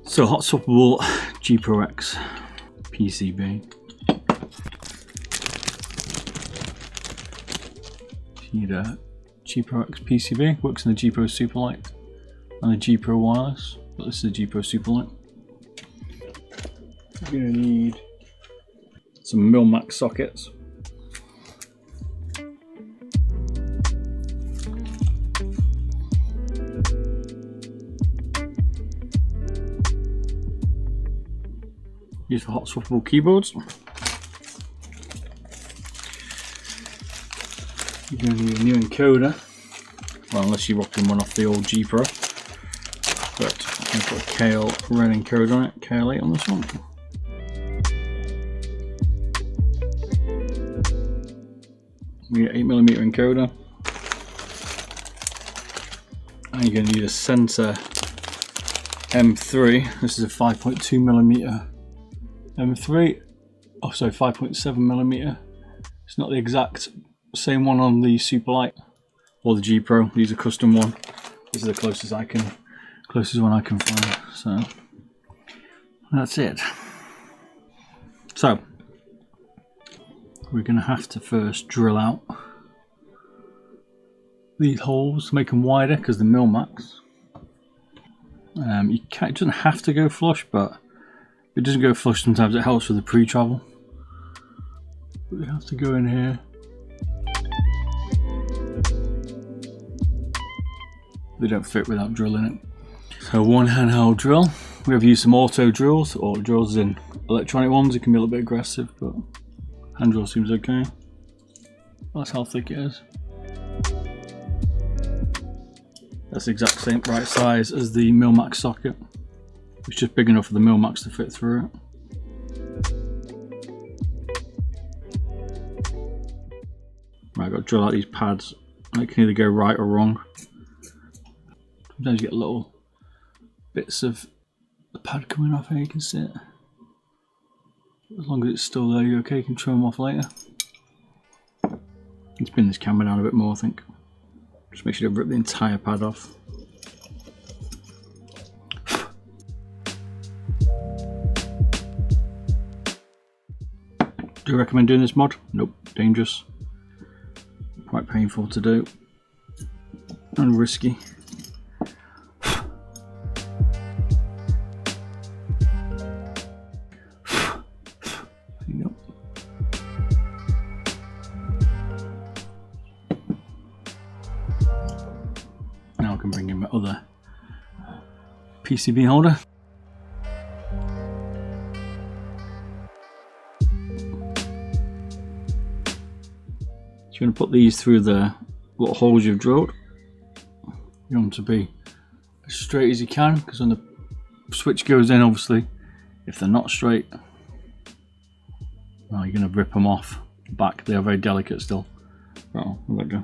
So hot swappable G Pro X PCB. You need a G Pro X PCB, works in the G Pro Superlight and the G Pro wireless, but this is the G Pro Superlight. You're going to need some Mil-Max sockets. Used for hot swappable keyboards. You're going to need a new encoder, well, unless you're rocking one off the old G Pro. But I've got a Kale red encoder on it, Kale 8 on this one. We get 8mm encoder, and you're going to need a center M3. This is a 5.2mm M3. Oh, sorry, 5.7mm. It's not the exact same one on the Superlight or the G Pro. These are custom one. This is the closest one I can find. So that's it. So we're going to have to first drill out these holes, make them wider because the Mil-Max. It doesn't have to go flush, but if it doesn't go flush, sometimes it helps with the pre-travel. But we have to go in here. They don't fit without drilling it. So one handheld drill. We have used some auto drills, or drills in electronic ones. It can be a little bit aggressive, but hand drill seems okay. That's how thick it is. That's the exact same right size as the Mil-Max socket. It's just big enough for the Mil-Max to fit through it. Right, I've got to drill out these pads. They can either go right or wrong. Sometimes you get little bits of the pad coming off here, you can see it. As long as it's still there, you're okay, you can trim them off later. Let's spin this camera down a bit more, I think. Just make sure you don't rip the entire pad off. Do you recommend doing this mod? Nope, dangerous. Quite painful to do. And risky. Now I can bring in my other PCB holder. You're going to put these through the little holes you've drilled. You want them to be as straight as you can, because when the switch goes in, obviously, if they're not straight, well, you're going to rip them off the back. They are very delicate still. Oh, there we go.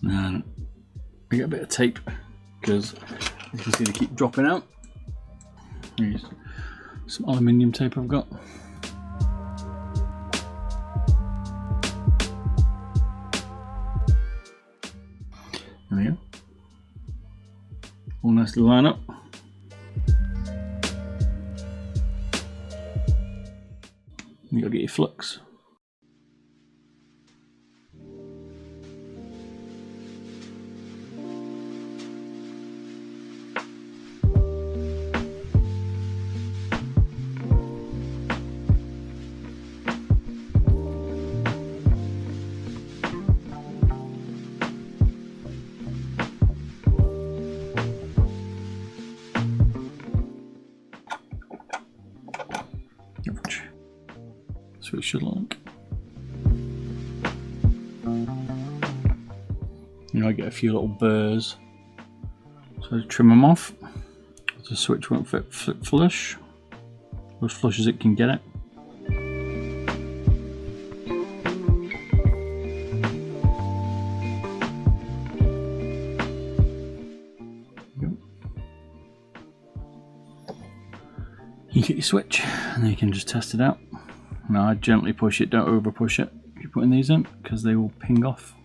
And I get a bit of tape, because you can see they keep dropping out. Here's some aluminium tape I've got. There we go. All nicely line up. You gotta get your flux. That's what it should look. You know, I get a few little burrs, so I trim them off. The switch won't fit flush, as flush as it can get it. you get your switch and then you can just test it out. Now I gently push it, don't over push it if you're putting these in, because they will ping off.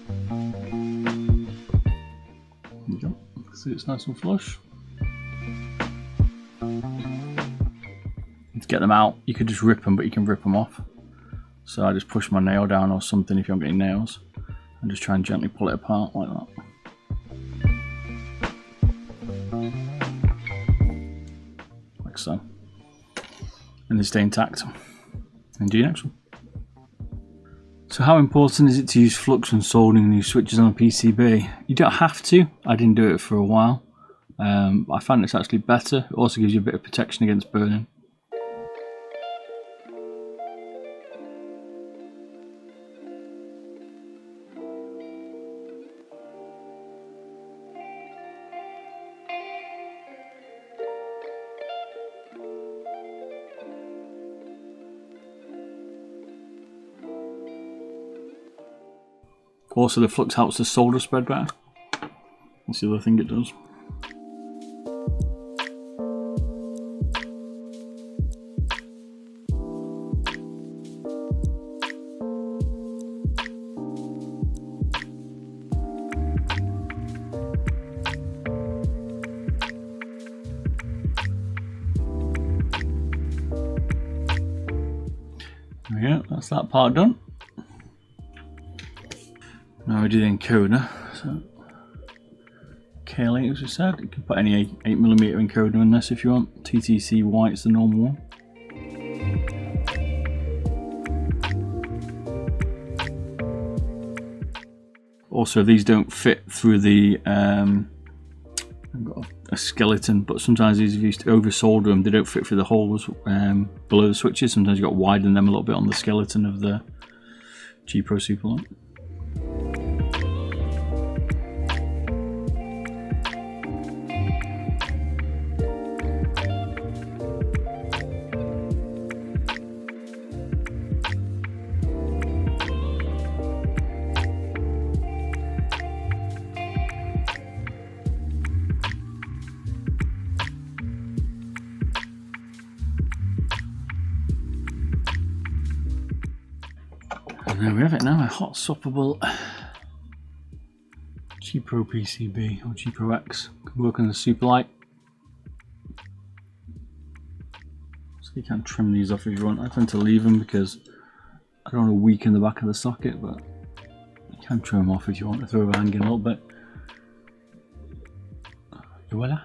There you go. See, it's nice and flush. To get them out, you could just rip them, but you can rip them off. So I just push my nail down or something if you haven't got any nails, and just try and gently pull it apart like that. Like so. And they stay intact. And do your next one. So how important is it to use flux and soldering these switches on a PCB? You don't have to. I didn't do it for a while. I found it's actually better. It also gives you a bit of protection against burning. Also, the flux helps the solder spread better. That's the other thing it does. There we go, that's that part done. Now we do the encoder. So, K8 as we said, you can put any 8mm encoder in this if you want. TTC white's the normal one. Also, these don't fit through the I've got a skeleton, but sometimes these, if you over solder them, they don't fit through the holes below the switches. Sometimes you've got to widen them a little bit on the skeleton of the G Pro Superlight. And there we have it now, a hot swappable G Pro PCB or G Pro X. Can work on the Superlight. So you can trim these off if you want. I tend to leave them because I don't want to weaken the back of the socket, but you can trim them off if you want to throw overhanging a little bit. Et voila.